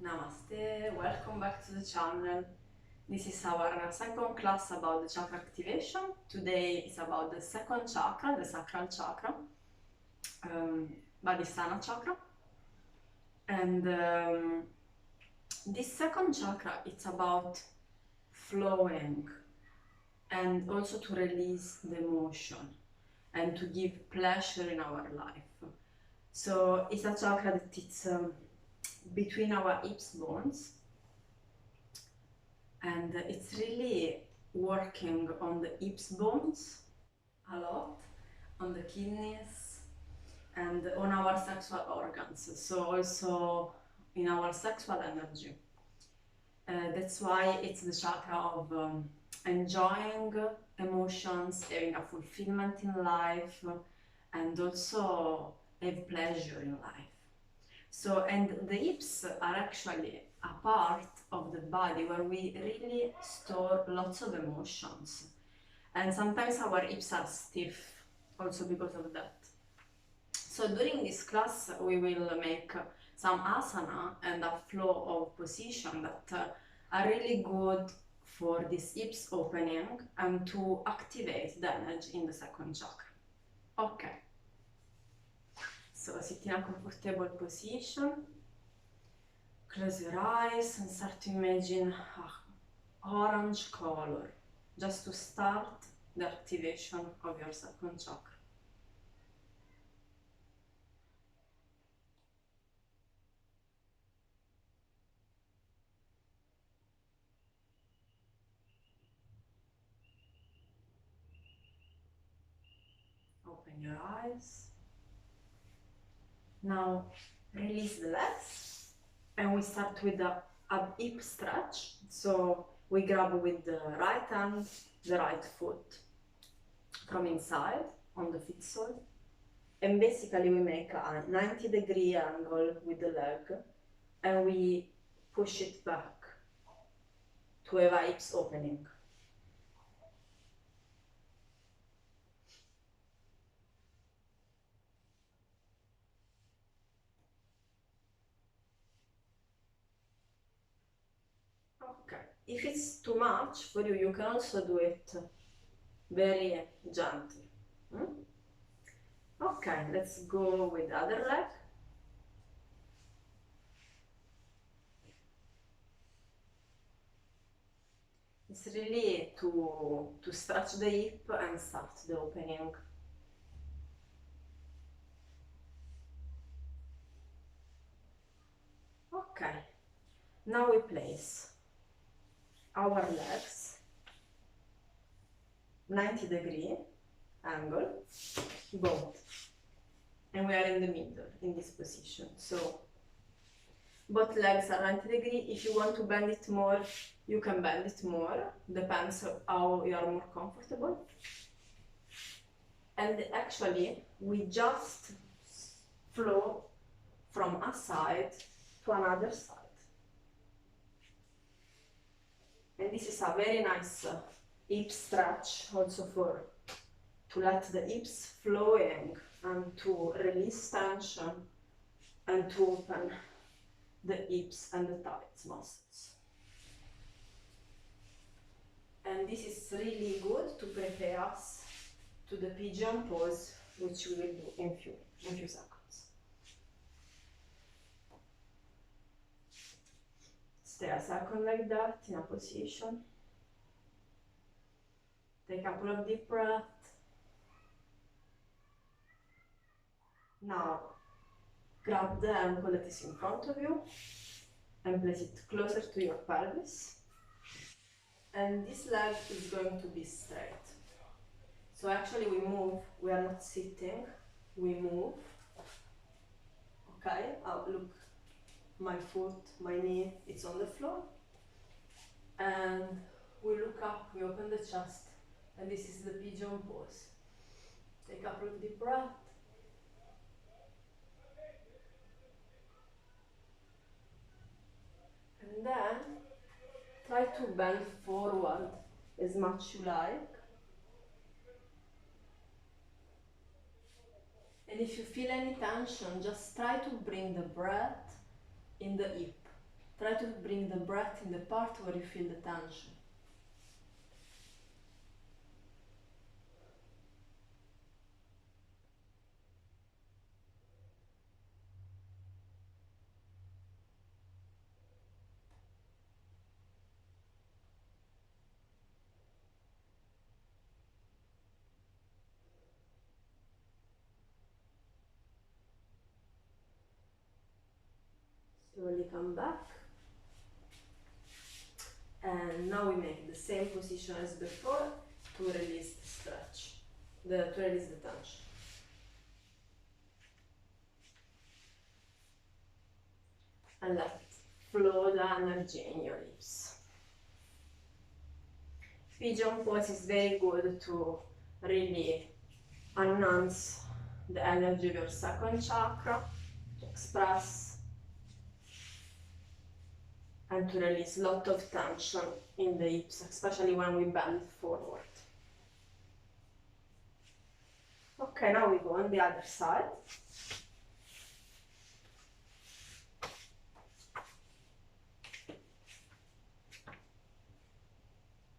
Namaste, welcome back to the channel. This is our second class about the chakra activation. Today is about the second chakra, the sacral chakra, svadisthana chakra. And this second chakra, it's about flowing and also to release the emotion and to give pleasure in our life. So it's a chakra that it's between our hips bones, and it's really working on the hips bones a lot, on the kidneys and on our sexual organs, so also in our sexual energy. That's why it's the chakra of enjoying emotions, having a fulfillment in life, and also have pleasure in life. So, and the hips are actually a part of the body where we really store lots of emotions. And sometimes our hips are stiff also because of that. So during this class we will make some asana and a flow of position that are really good for this hips opening and to activate the energy in the second chakra. Okay. So sit in a comfortable position, close your eyes and start to imagine an orange color, just to start the activation of your second chakra. Open your eyes. Now release the legs and we start with a hip stretch. So we grab with the right hand the right foot from inside on the feet sole, and basically we make a 90-degree angle with the leg and we push it back to have a hips opening. Okay, if it's too much for you, you can also do it very gently. Okay, let's go with the other leg. It's really to stretch the hip and start the opening. Okay, now we place our legs 90-degree angle, both, and we are in the middle in this position. So both legs are 90-degree. If you want to bend it more, you can bend it more, depends on how you are more comfortable. And actually we just flow from a side to another side. And this is a very nice hip stretch also to let the hips flowing and to release tension and to open the hips and the thighs muscles. And this is really good to prepare us to the pigeon pose, which we will do in few seconds. Stay a second like that in a position. Take a couple of deep breaths. Now grab the ankle that is in front of you and place it closer to your pelvis. And this leg is going to be straight. So actually we move, we are not sitting, we move. Okay, look, my foot, my knee, it's on the floor. And we look up, we open the chest, and this is the pigeon pose. Take a couple of deep breaths. And then try to bend forward as much you like. And if you feel any tension, just try to bring the breath in the hip. Try to bring the breath in the part where you feel the tension. Slowly come back. And now we make the same position as before to release the stretch, to release the tension. And let flow the energy in your hips. Pigeon pose is very good to really enhance the energy of your second chakra, to express and to release a lot of tension in the hips, especially when we bend forward. Okay, now we go on the other side.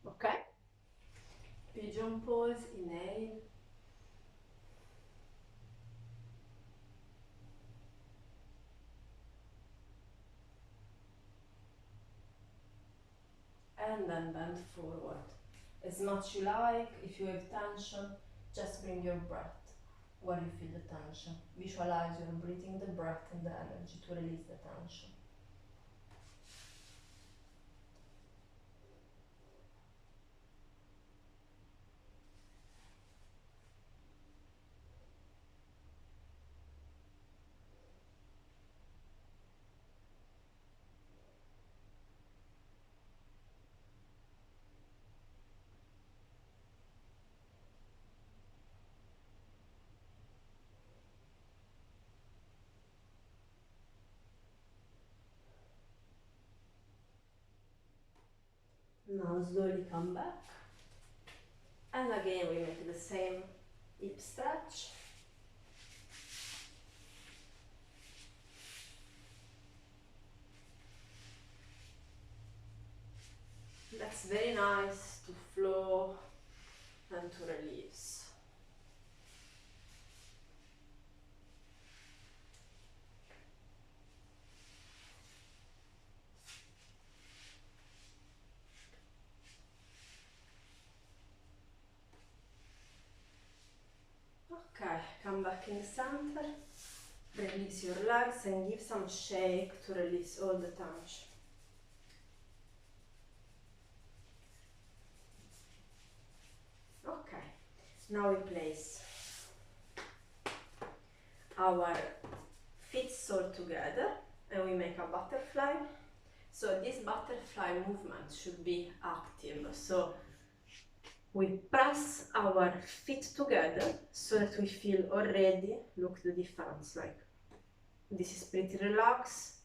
Okay. Pigeon pose, inhale. And then bend forward. As much you like, if you have tension, just bring your breath where you feel the tension. Visualize you're breathing the breath and the energy to release the tension. Now slowly come back. And again we make the same hip stretch. That's very nice to flow and to release. Okay, come back in the center, release your legs and give some shake to release all the tension. Okay, now we place our feet all together and we make a butterfly. So this butterfly movement should be active. So we press our feet together so that we feel already, look the difference, like this is pretty relaxed.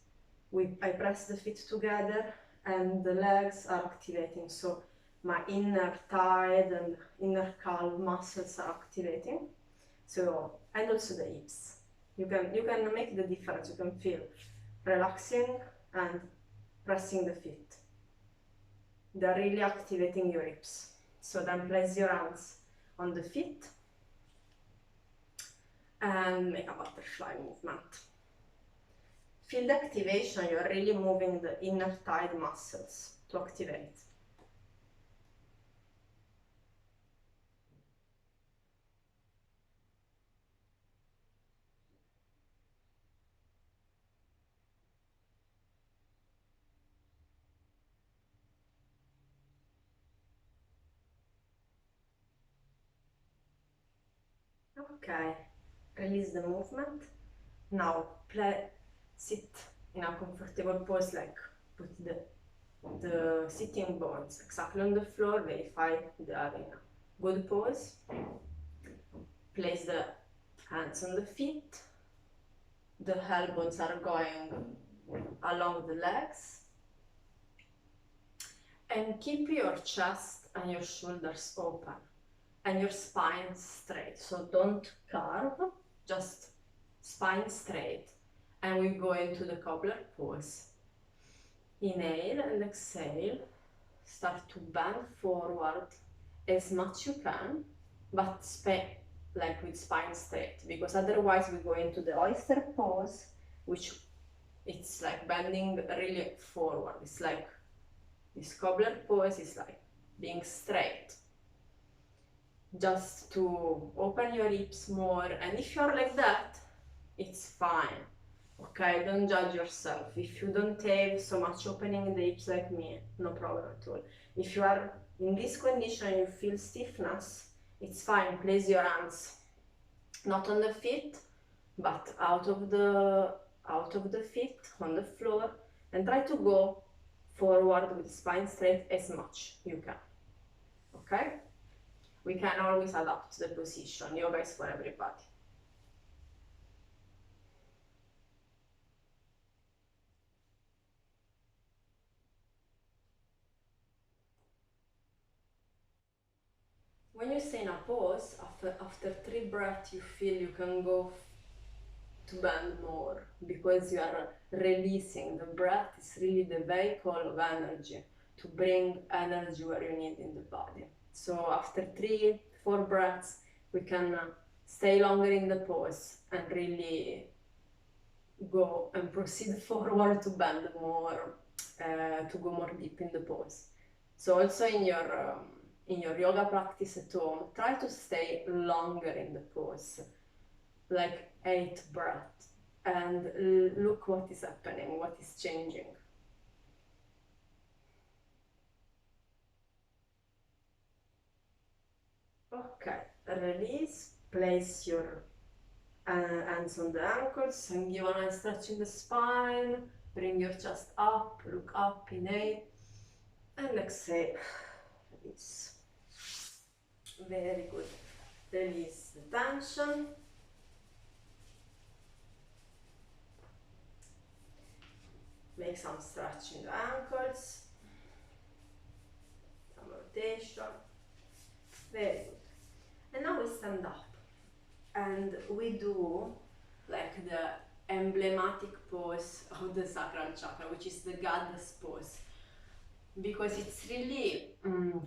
I press the feet together and the legs are activating. So my inner thigh and inner calf muscles are activating. So, and also the hips. You can make the difference. You can feel relaxing and pressing the feet. They're really activating your hips. So then place your hands on the feet and make a butterfly movement. Feel the activation, you're really moving the inner thigh muscles to activate. Okay, release the movement. Now sit in a comfortable pose, like put the sitting bones exactly on the floor, verify they are in a good pose. Place the hands on the feet. The elbows are going along the legs. And keep your chest and your shoulders open and your spine straight. So don't carve, just spine straight. And we go into the cobbler pose. Inhale and exhale. Start to bend forward as much you can, but like with spine straight, because otherwise we go into the oyster pose, which it's like bending really forward. It's like this cobbler pose is like being straight, just to open your hips more. And if you're like that, it's fine. Okay, don't judge yourself. If you don't have so much opening in the hips like me, no problem at all. If you are in this condition and you feel stiffness, it's fine. Place your hands not on the feet, but out of the feet on the floor, and try to go forward with spine straight as much you can. Okay? We can always adapt the position. Yoga is for everybody. When you stay in a pose, after 3 breaths, you feel you can go to bend more, because you are releasing. The breath is really the vehicle of energy to bring energy where you need in the body. So after 3-4 breaths, we can stay longer in the pose and really go and proceed forward to bend more, to go more deep in the pose. So also in your yoga practice at home, try to stay longer in the pose, like 8 breaths, and look what is happening, what is changing. Okay, release, place your hands on the ankles and give a nice stretch in the spine. Bring your chest up, look up, inhale, and exhale, release. Very good. Release the tension. Make some stretch in the ankles, some rotation. Very good. And now we stand up and we do like the emblematic pose of the sacral chakra, which is the goddess pose, because it's really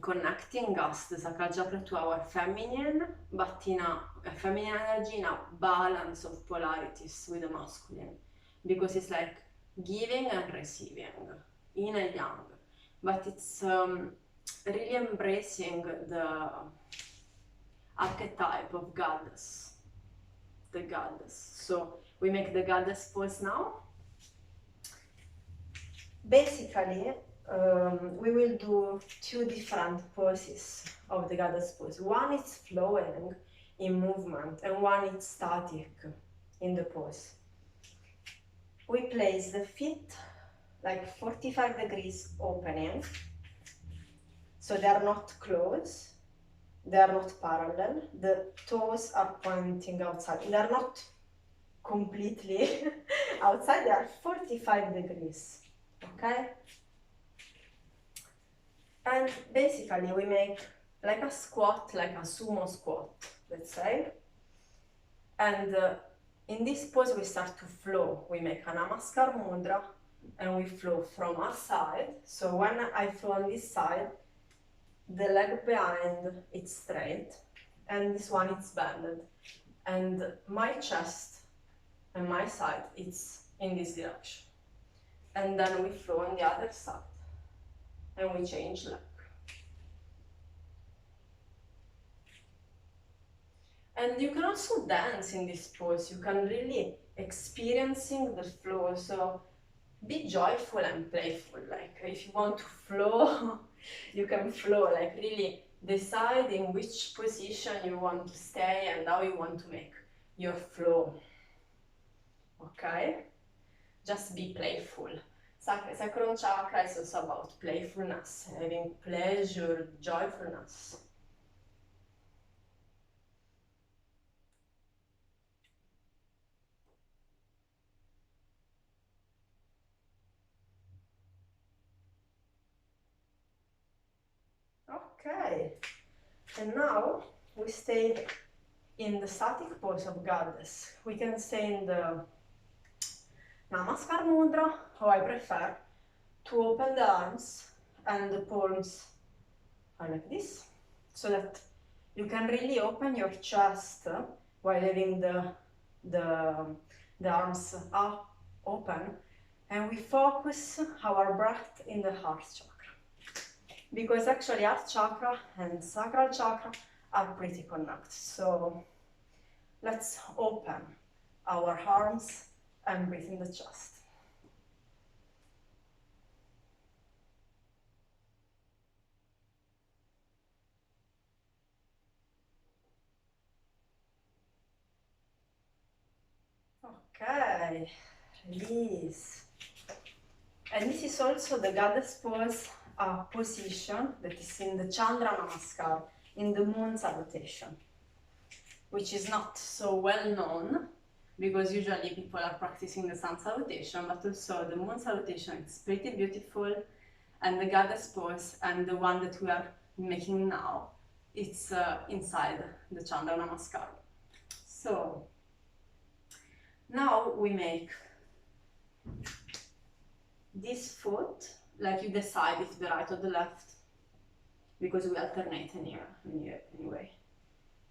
connecting us, the sacral chakra, to our feminine, but in a feminine energy in a balance of polarities with the masculine, because it's like giving and receiving, yin and yang, but it's really embracing the archetype of goddess, the goddess. So we make the goddess pose now. Basically, we will do 2 different poses of the goddess pose. One is flowing in movement and one is static in the pose. We place the feet like 45 degrees opening, so they are not closed, they are not parallel, the toes are pointing outside, they are not completely outside, they are 45 degrees, okay? And basically we make like a squat, like a sumo squat, let's say. And in this pose we start to flow. We make a namaskar mudra and we flow from our side. So when I flow on this side, the leg behind it's straight and this one it's bended. And my chest and my side it's in this direction. And then we flow on the other side and we change leg. And you can also dance in this pose. You can really experiencing the flow. So be joyful and playful. Like if you want to flow, you can flow. Like really decide in which position you want to stay and how you want to make your flow. Okay? Just be playful. Sacral chakra is also about playfulness, having pleasure, joyfulness. Okay, and now we stay in the static pose of goddess. We can stay in the namaskar mudra, how I prefer, to open the arms and the palms are like this, so that you can really open your chest while having the arms up, open, and we focus our breath in the heart chakra. Because actually heart chakra and sacral chakra are pretty connected. So let's open our arms and breathe in the chest. Okay, release. And this is also the goddess pose position that is in the Chandra Namaskar, in the moon salutation, which is not so well known because usually people are practicing the sun salutation, but also the moon salutation is pretty beautiful, and the goddess pose and the one that we are making now, it's inside the Chandra Namaskar. So now we make this foot, like you decide if the right or the left, because we alternate anyway.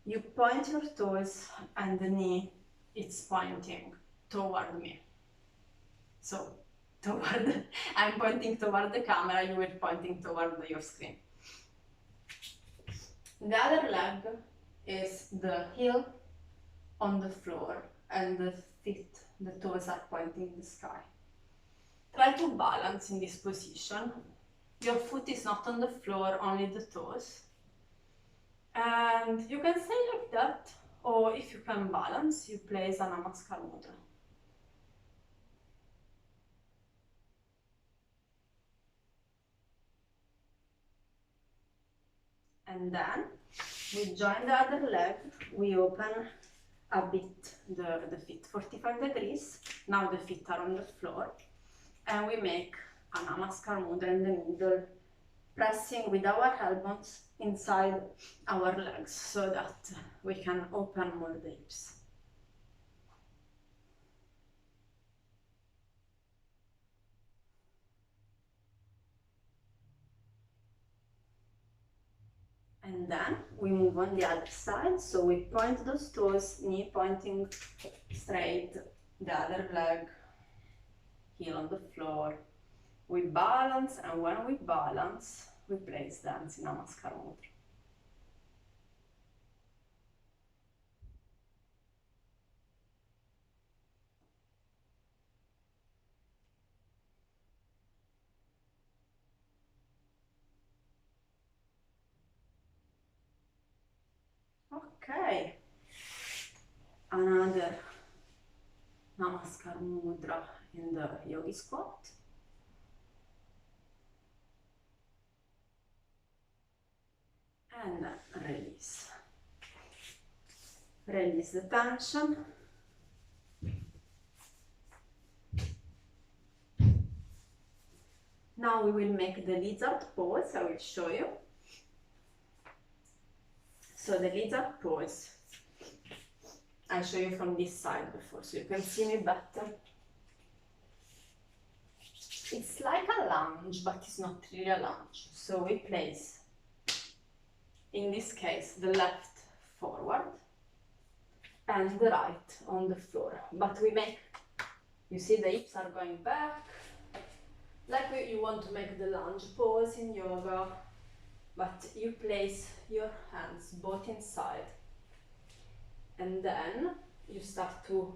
You point your toes and the knee, it's pointing toward me. So, I'm pointing toward the camera, you were pointing toward your screen. The other leg is the heel on the floor and the feet, the toes are pointing in the sky. Try to balance in this position. Your foot is not on the floor, only the toes. And you can stay like that, or if you can balance, you place a Namaskar mudra. And then we join the other leg, we open a bit the feet 45 degrees. Now the feet are on the floor. And we make a Namaskar mudra in the middle, pressing with our elbows inside our legs so that we can open more the hips. And then we move on the other side, so we point those toes, knee pointing straight, the other leg, heel on the floor. We balance, and when we balance, we place the hands in Namaskar mudra. Okay, another Namaskar mudra in the yogi squat. And then release. Release the tension. Now we will make the lizard pose, I will show you. So the lizard pose, I'll show you from this side before so you can see me better. It's like a lunge, but it's not really a lunge. So we place, in this case, the left forward and the right on the floor. But we make, you see the hips are going back, like you want to make the lunge pose in yoga, but you place your hands both inside. And then you start to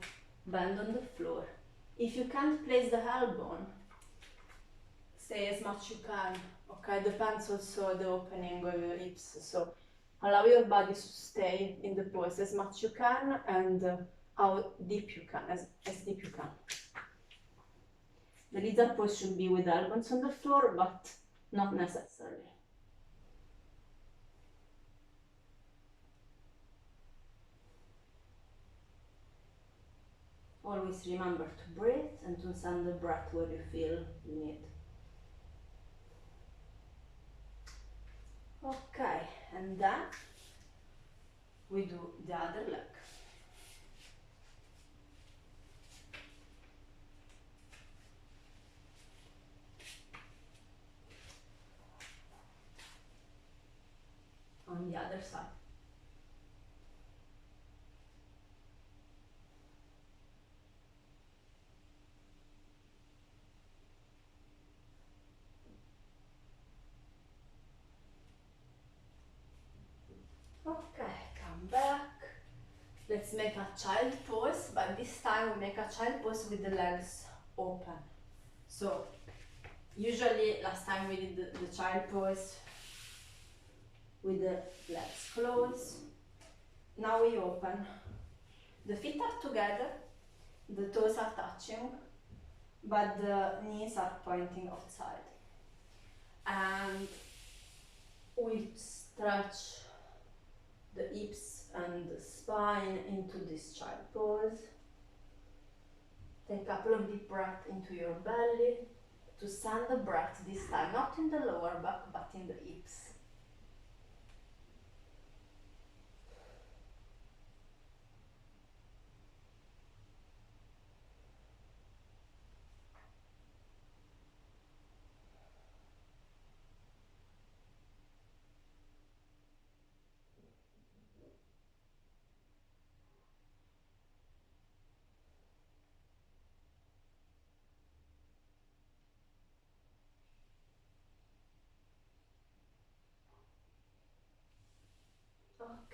bend on the floor. If you can't place the elbow, stay as much you can, okay? Depends also the opening of your hips. So allow your body to stay in the pose as much you can and how deep you can, as deep you can. The lizard pose should be with elbows on the floor, but not necessarily. Always remember to breathe and to send the breath where you feel you need. Okay, and then we do the other leg. other side. Okay, come back. Let's make a child pose, but this time we make a child pose with the legs open. So usually last time we did the child pose with the legs closed. Now we open. The feet are together, the toes are touching, but the knees are pointing outside. And we stretch the hips and the spine into this child pose. Take a couple of deep breaths into your belly to send the breath this time, not in the lower back, but in the hips.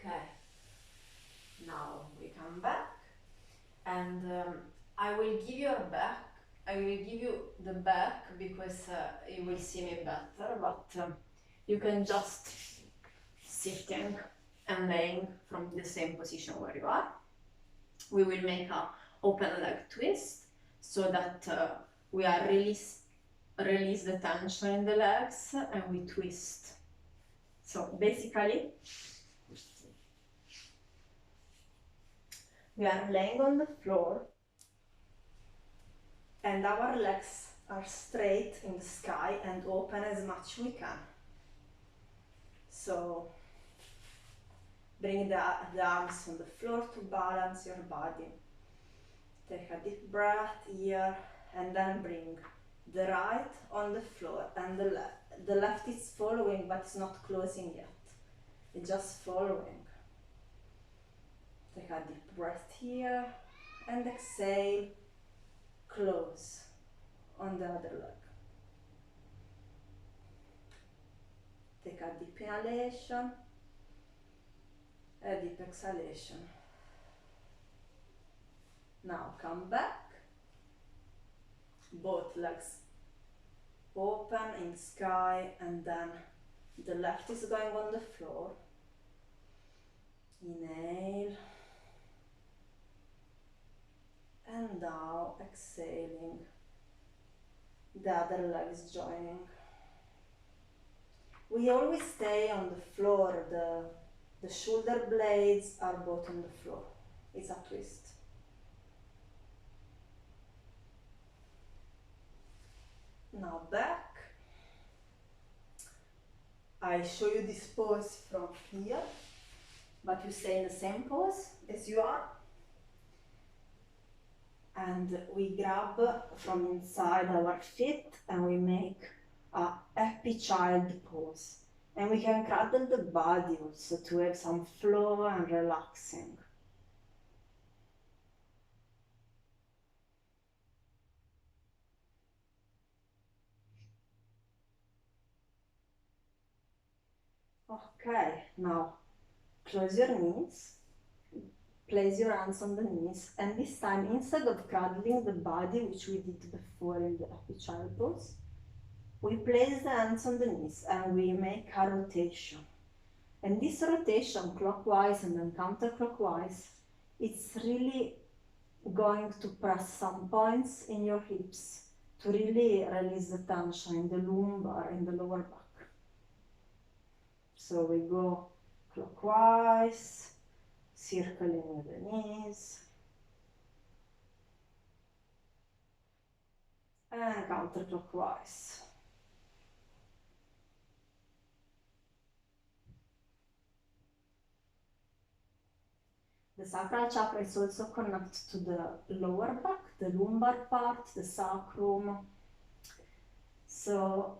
Okay, now we come back, and I will give you the back because you will see me better, but you can just sitting and laying from the same position where you are. We will make a open leg twist so that we are release the tension in the legs and we twist. So basically, we are laying on the floor and our legs are straight in the sky and open as much we can. So bring the arms on the floor to balance your body. Take a deep breath here and then bring the right on the floor and the left. The left is following but it's not closing yet. It's just following. Take a deep breath here and exhale, close on the other leg. Take a deep inhalation, a deep exhalation. Now come back, both legs open in sky, and then the left is going on the floor. Inhale, and now exhaling, the other leg is joining. We always stay on the floor, the shoulder blades are both on the floor. It's a twist. Now back. I show you this pose from here, but you stay in the same pose as you are. And we grab from inside our feet and we make a happy child pose. And we can cradle the body also to have some flow and relaxing. Okay, now close your knees, place your hands on the knees, and this time instead of cradling the body, which we did before in the happy child pose, we place the hands on the knees and we make a rotation. And this rotation, clockwise and then counterclockwise, it's really going to press some points in your hips to really release the tension in the lumbar, in the lower back. So we go clockwise, circling with the knees, and counterclockwise. The sacral chakra is also connected to the lower back, the lumbar part, the sacrum. So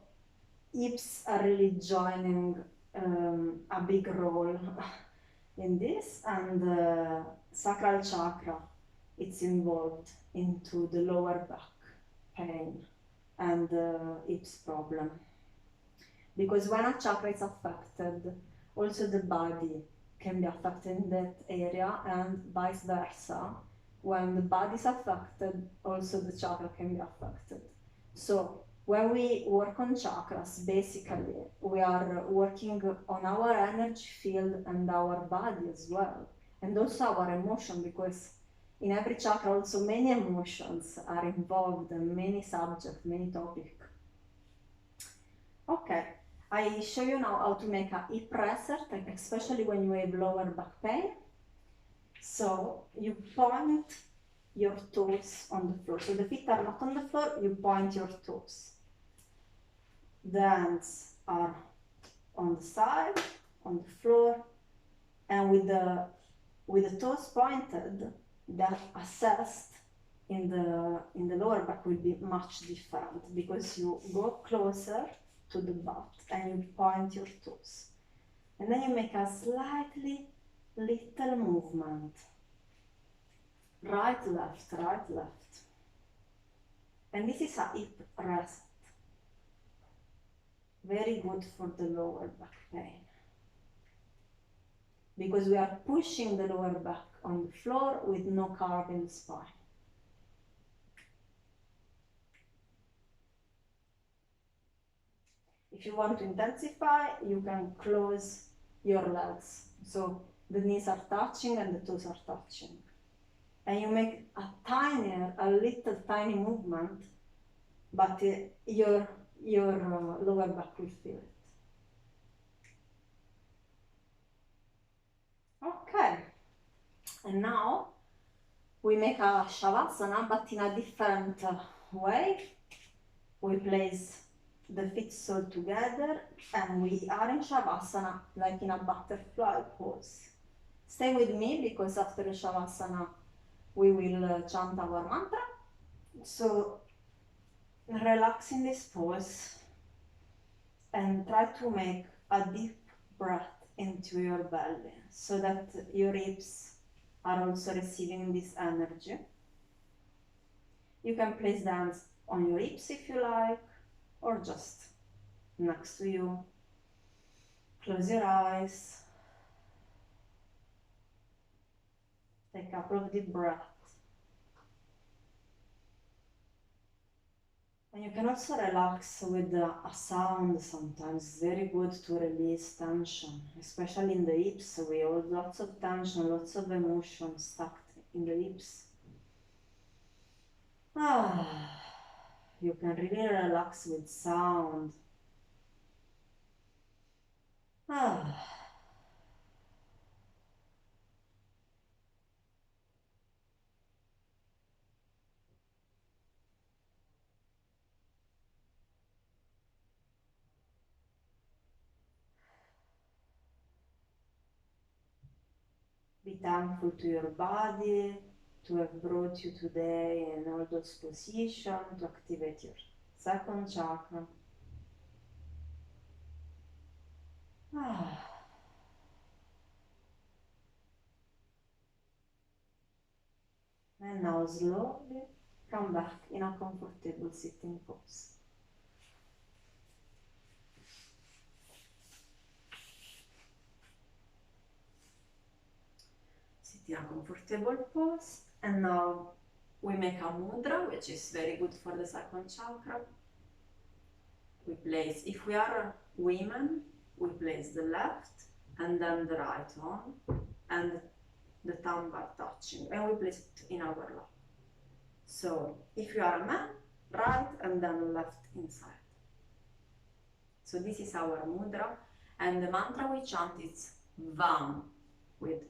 hips are really joining a big role in this, and sacral chakra, it's involved into the lower back pain and hips problem. Because when a chakra is affected, also the body can be affected in that area, and vice versa. When the body is affected, also the chakra can be affected. So when we work on chakras, basically we are working on our energy field and our body as well, and also our emotion, because in every chakra also many emotions are involved and many subjects, many topics. Okay, I show you now how to make a hip reset, especially when you have lower back pain. So you point your toes on the floor. So the feet are not on the floor, you point your toes. The hands are on the side, on the floor, and with the toes pointed, that assessed in the lower back will be much different, because you go closer to the butt and you point your toes. And then you make a slightly little movement. Right, left, right, left. And this is a hip reset. Very good for the lower back pain. Because we are pushing the lower back on the floor with no curve in the spine. If you want to intensify, you can close your legs. So the knees are touching and the toes are touching. And you make a little tiny movement, but your lower back will feel it. Okay, and now we make a shavasana, but in a different way. We place the feet all together and we are in shavasana, like in a butterfly pose. Stay with me, because after the shavasana we will chant our mantra. So relax in this pose and try to make a deep breath into your belly, so that your hips are also receiving this energy. You can place the hands on your hips if you like, or just next to you. Close your eyes. Take a couple of deep breaths. And you can also relax with a sound sometimes. It's very good to release tension, especially in the hips. We hold lots of tension, lots of emotion stuck in the hips. You can really relax with sound. Be thankful to your body to have brought you today in all those positions to activate your second chakra. And now slowly come back in a comfortable sitting pose. Sit in a comfortable pose, and now we make a mudra, which is very good for the second chakra. We place, if we are women, we place the left and then the right arm, and the thumb are touching, and we place it in our lap. So if you are a man, right and then left inside. So this is our mudra, and the mantra we chant is VAM, with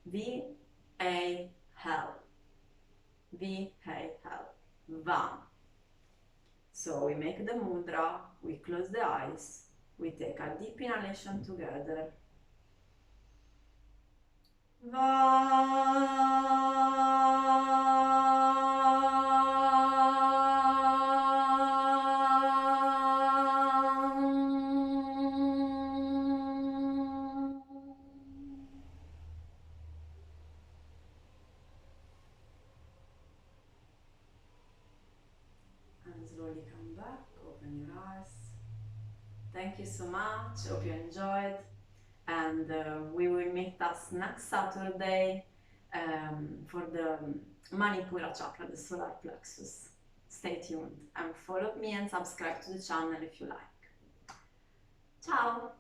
V-A-L. V-A-L. VAM. So we make the mudra, we close the eyes, we take a deep inhalation together. Thank you so much. Hope you enjoyed. And we will meet us next Saturday for the Manipura chakra, the solar plexus. Stay tuned and follow me and subscribe to the channel if you like. Ciao!